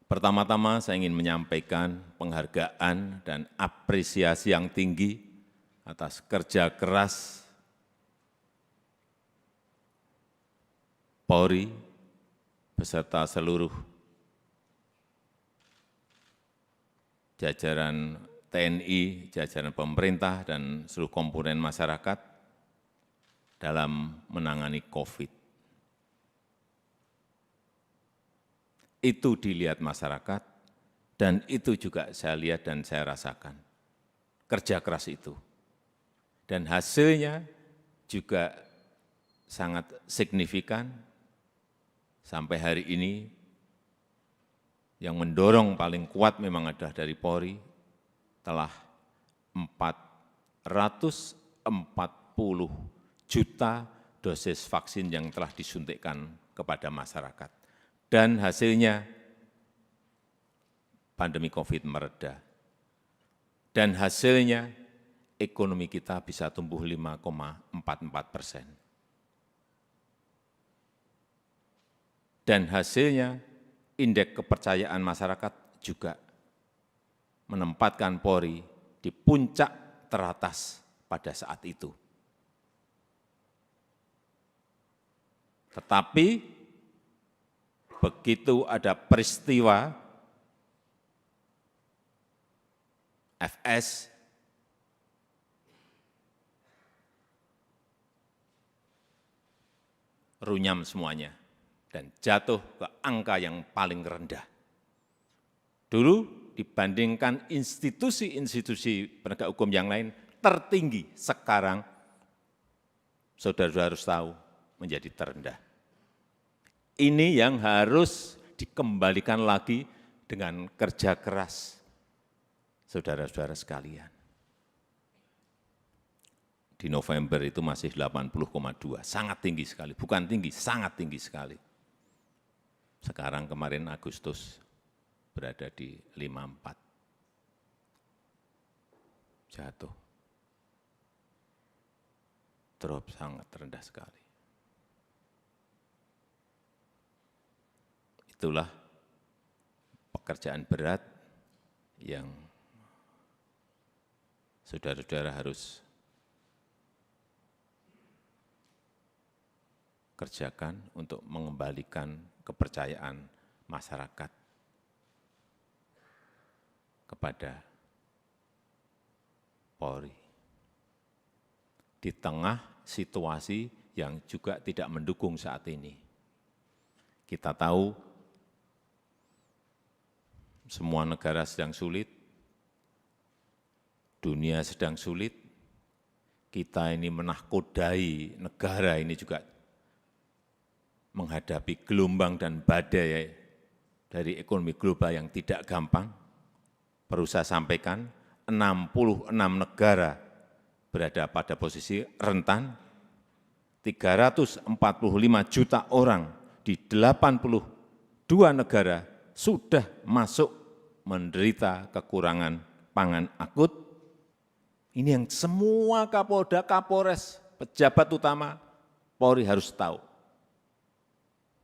Pertama-tama saya ingin menyampaikan penghargaan dan apresiasi yang tinggi atas kerja keras Polri beserta seluruh jajaran TNI, jajaran pemerintah, dan seluruh komponen masyarakat dalam menangani COVID. Itu dilihat masyarakat, dan itu juga saya lihat dan saya rasakan. Kerja keras itu. Dan hasilnya juga sangat signifikan. Sampai hari ini, yang mendorong paling kuat memang adalah dari Polri, telah 440 juta dosis vaksin yang telah disuntikkan kepada masyarakat. Dan hasilnya pandemi COVID mereda. Dan hasilnya ekonomi kita bisa tumbuh 5,44%. Dan hasilnya indeks kepercayaan masyarakat juga menempatkan Polri di puncak teratas pada saat itu. Tetapi begitu ada peristiwa FS, runyam semuanya dan jatuh ke angka yang paling rendah. Dulu dibandingkan institusi-institusi penegak hukum yang lain tertinggi, sekarang saudara-saudara harus tahu menjadi terendah. Ini yang harus dikembalikan lagi dengan kerja keras saudara-saudara sekalian. Di November itu masih 80,2, sangat tinggi sekali, bukan tinggi, sangat tinggi sekali. Sekarang kemarin Agustus berada di 54, jatuh, drop sangat rendah sekali. Itulah pekerjaan berat yang saudara-saudara harus kerjakan untuk mengembalikan kepercayaan masyarakat kepada Polri. Di tengah situasi yang juga tidak mendukung saat ini. Kita tahu semua negara sedang sulit, dunia sedang sulit, kita ini menahkodai negara ini juga menghadapi gelombang dan badai dari ekonomi global yang tidak gampang. Perlu saya sampaikan, 66 negara berada pada posisi rentan, 345 juta orang di 82 negara sudah masuk menderita kekurangan pangan akut. Ini yang semua Kapolda, Kapolres, pejabat utama Polri harus tahu.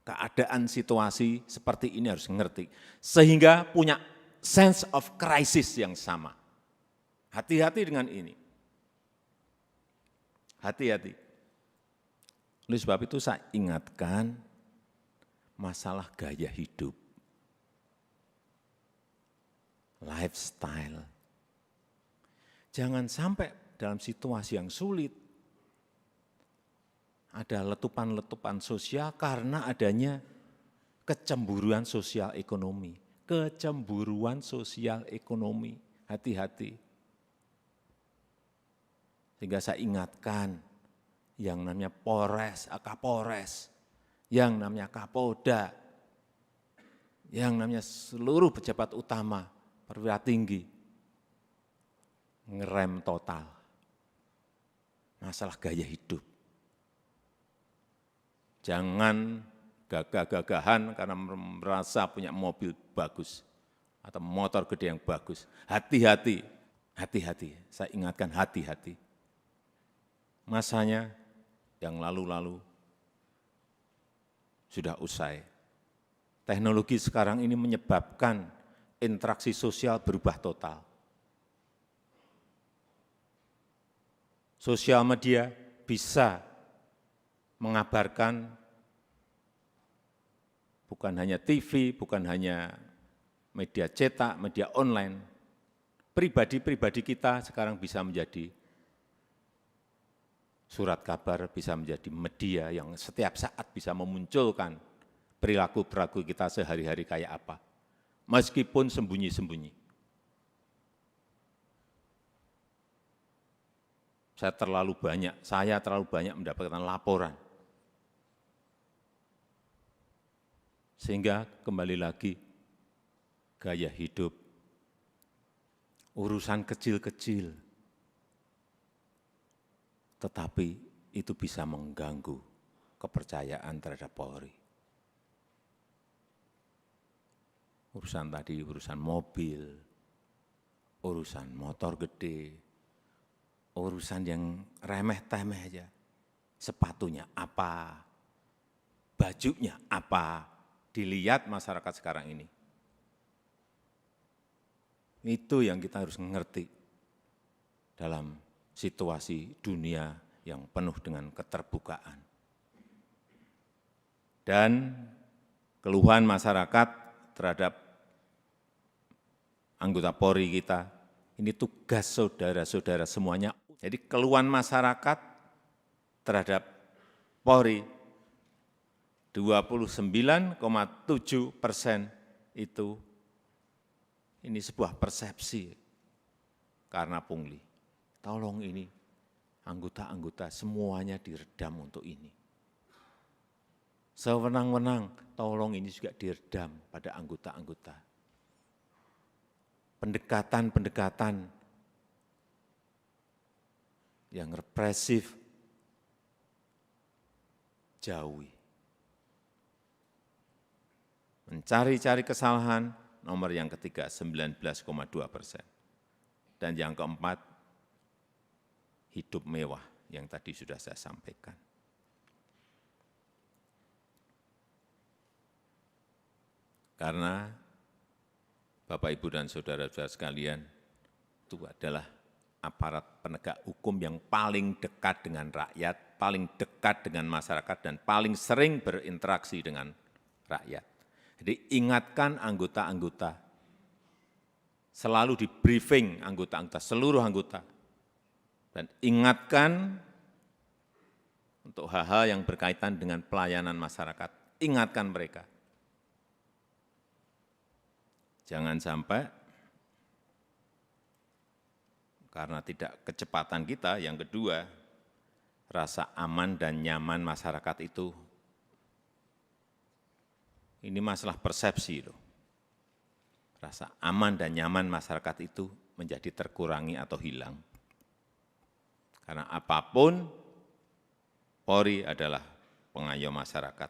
Keadaan situasi seperti ini harus mengerti, sehingga punya sense of crisis yang sama. Hati-hati dengan ini. Hati-hati. Oleh sebab itu saya ingatkan masalah gaya hidup, lifestyle. Jangan sampai dalam situasi yang sulit ada letupan-letupan sosial karena adanya kecemburuan sosial ekonomi. Kecemburuan sosial ekonomi, hati-hati. Sehingga saya ingatkan yang namanya Polres, Kapolres, yang namanya Kapolda, yang namanya seluruh pejabat utama, perwira tinggi, ngerem total masalah gaya hidup. Jangan gagah-gagahan karena merasa punya mobil bagus atau motor gede yang bagus. Hati-hati, hati-hati. Saya ingatkan hati-hati. Masanya yang lalu-lalu sudah usai. Teknologi sekarang ini menyebabkan interaksi sosial berubah total. Sosial media bisa mengabarkan bukan hanya TV, bukan hanya media cetak, media online. Pribadi-pribadi kita sekarang bisa menjadi surat kabar, bisa menjadi media yang setiap saat bisa memunculkan perilaku-perilaku kita sehari-hari kayak apa. Meskipun sembunyi-sembunyi. Saya terlalu banyak mendapatkan laporan. Sehingga kembali lagi, gaya hidup, urusan kecil-kecil, tetapi itu bisa mengganggu kepercayaan terhadap Polri. Urusan tadi, urusan mobil, urusan motor gede, urusan yang remeh-temeh aja. Sepatunya apa, bajunya apa, dilihat masyarakat sekarang ini. Itu yang kita harus mengerti dalam situasi dunia yang penuh dengan keterbukaan. Dan keluhan masyarakat terhadap anggota Polri kita, ini tugas saudara-saudara semuanya. Jadi keluhan masyarakat terhadap Polri 29,7% itu ini sebuah persepsi karena pungli. Tolong ini anggota-anggota semuanya diredam untuk ini. Sewenang-wenang, tolong ini juga diredam pada anggota-anggota. Pendekatan-pendekatan yang represif, jauhi. Mencari-cari kesalahan, nomor yang ketiga 19,2%. Dan yang keempat, hidup mewah yang tadi sudah saya sampaikan. Karena Bapak, Ibu, dan saudara-saudara sekalian, itu adalah aparat penegak hukum yang paling dekat dengan rakyat, paling dekat dengan masyarakat, dan paling sering berinteraksi dengan rakyat. Jadi ingatkan anggota-anggota, selalu di briefing anggota-anggota, seluruh anggota, dan ingatkan untuk hal-hal yang berkaitan dengan pelayanan masyarakat, ingatkan mereka. Jangan sampai karena tidak kecepatan kita, yang kedua, rasa aman dan nyaman masyarakat itu, ini masalah persepsi loh. Rasa aman dan nyaman masyarakat itu menjadi terkurangi atau hilang. Karena apapun, Polri adalah pengayom masyarakat.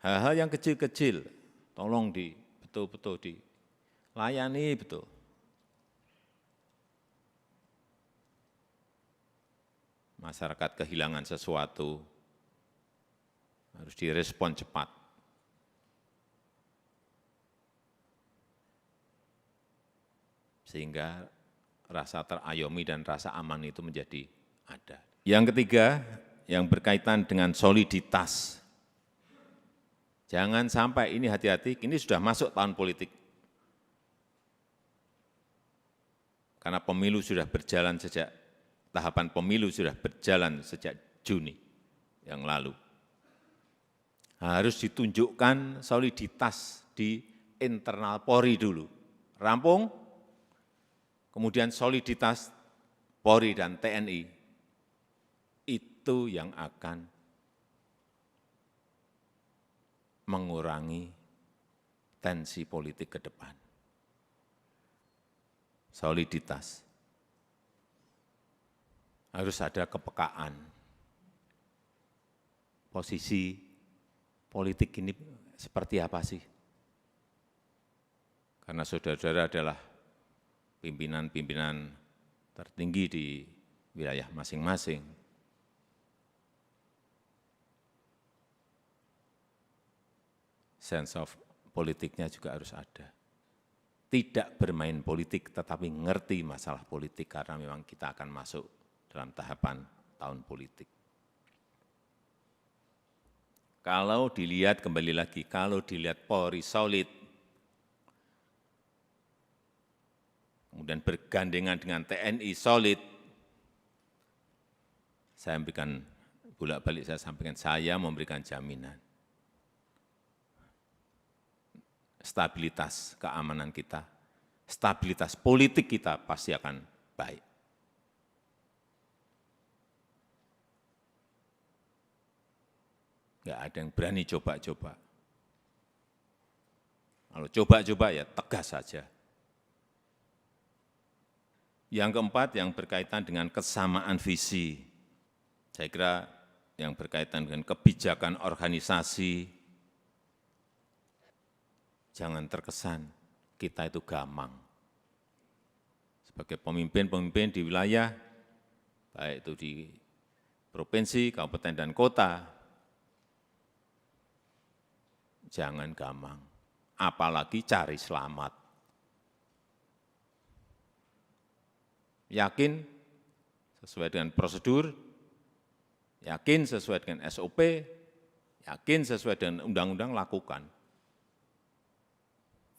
Hal-hal yang kecil-kecil, tolong betul-betul dilayani betul. Masyarakat kehilangan sesuatu, harus direspon cepat. Sehingga rasa terayomi dan rasa aman itu menjadi ada. Yang ketiga, yang berkaitan dengan soliditas. Jangan sampai ini, hati-hati, ini sudah masuk tahun politik. Karena pemilu sudah berjalan tahapan pemilu sudah berjalan sejak Juni yang lalu. Harus ditunjukkan soliditas di internal Polri dulu. Rampung, kemudian soliditas Polri dan TNI, itu yang akan mengurangi tensi politik ke depan. Soliditas. Harus ada kepekaan. Posisi politik ini seperti apa sih? Karena saudara-saudara adalah pimpinan-pimpinan tertinggi di wilayah masing-masing. sense of politiknya juga harus ada. Tidak bermain politik, tetapi ngerti masalah politik, karena memang kita akan masuk dalam tahapan tahun politik. Kalau dilihat, kembali lagi, kalau dilihat Polri solid, kemudian bergandengan dengan TNI solid, saya memberikan, bolak-balik saya sampaikan, saya memberikan jaminan stabilitas keamanan kita, stabilitas politik kita pasti akan baik. Enggak ada yang berani coba-coba. Kalau coba-coba ya tegas saja. Yang keempat, yang berkaitan dengan kesamaan visi. Saya kira yang berkaitan dengan kebijakan organisasi, jangan terkesan kita itu gamang. Sebagai pemimpin-pemimpin di wilayah, baik itu di provinsi, kabupaten, dan kota, jangan gamang, apalagi cari selamat. Yakin sesuai dengan prosedur, yakin sesuai dengan SOP, yakin sesuai dengan undang-undang, lakukan.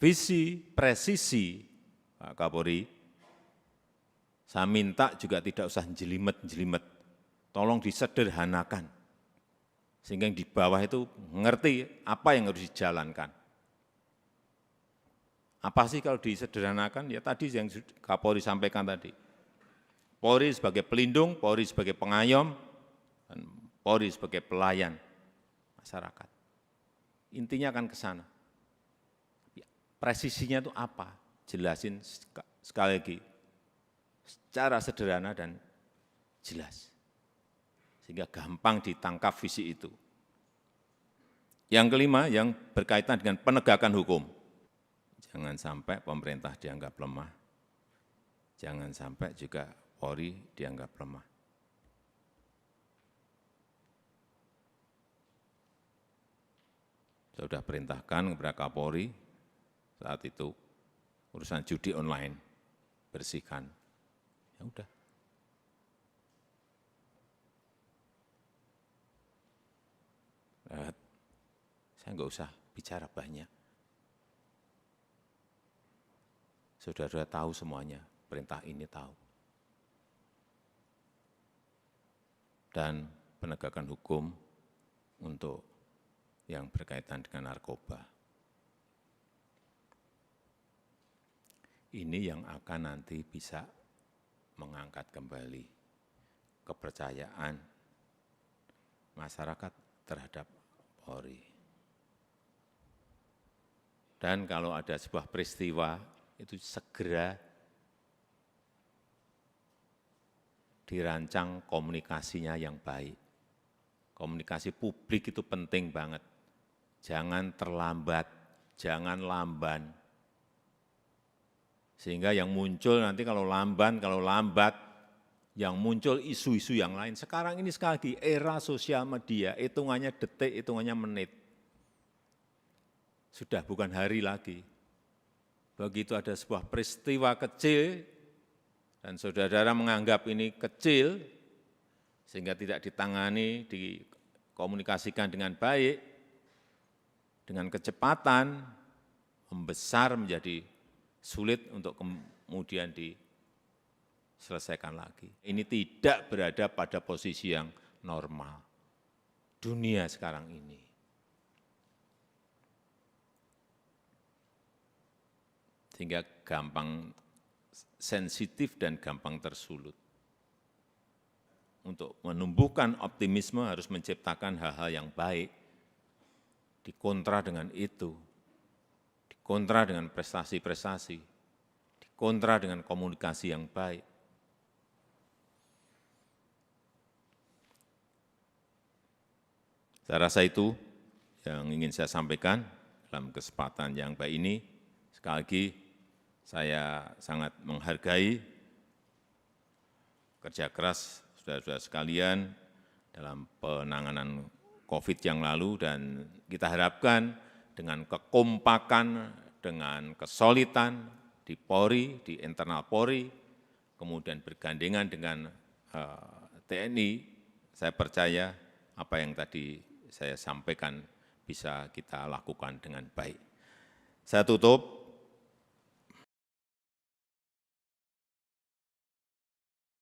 Visi, presisi, Pak Kapolri, saya minta juga tidak usah jelimet-jelimet, tolong disederhanakan, sehingga yang di bawah itu mengerti apa yang harus dijalankan. Apa sih kalau disederhanakan? Ya tadi yang Kapolri sampaikan tadi. Polri sebagai pelindung, Polri sebagai pengayom, dan Polri sebagai pelayan masyarakat. Intinya akan ke sana. Presisinya itu apa? Jelasin sekali lagi, secara sederhana dan jelas. Sehingga gampang ditangkap visi itu. Yang kelima, yang berkaitan dengan penegakan hukum. Jangan sampai pemerintah dianggap lemah. Jangan sampai juga Polri dianggap lemah. Saya sudah perintahkan kepada Kapolri saat itu urusan judi online, bersihkan. Ya udah. Saya enggak usah bicara banyak. Saudara-saudara tahu semuanya, perintah ini tahu. Dan penegakan hukum untuk yang berkaitan dengan narkoba. Ini yang akan nanti bisa mengangkat kembali kepercayaan masyarakat terhadap Polri. Dan kalau ada sebuah peristiwa, itu segera dirancang komunikasinya yang baik. Komunikasi publik itu penting banget. Jangan terlambat, jangan lamban. Sehingga yang muncul nanti kalau lambat, yang muncul isu-isu yang lain. Sekarang ini sekali lagi era sosial media, hitungannya detik, hitungannya menit. Sudah bukan hari lagi. Begitu ada sebuah peristiwa kecil, dan saudara-saudara menganggap ini kecil, sehingga tidak ditangani, dikomunikasikan dengan baik, dengan kecepatan, membesar menjadi sulit untuk kemudian diselesaikan lagi. Ini tidak berada pada posisi yang normal. Dunia sekarang ini. Sehingga gampang sensitif dan gampang tersulut. Untuk menumbuhkan optimisme harus menciptakan hal-hal yang baik. Dikontra dengan itu. Dikontra dengan prestasi-prestasi, dikontra dengan komunikasi yang baik. Saya rasa itu yang ingin saya sampaikan dalam kesempatan yang baik ini. Sekali lagi, saya sangat menghargai kerja keras saudara-saudara sekalian dalam penanganan COVID yang lalu, dan kita harapkan dengan kekompakan, dengan kesolidan di Polri, di internal Polri, kemudian bergandengan dengan TNI, saya percaya apa yang tadi saya sampaikan bisa kita lakukan dengan baik. Saya tutup.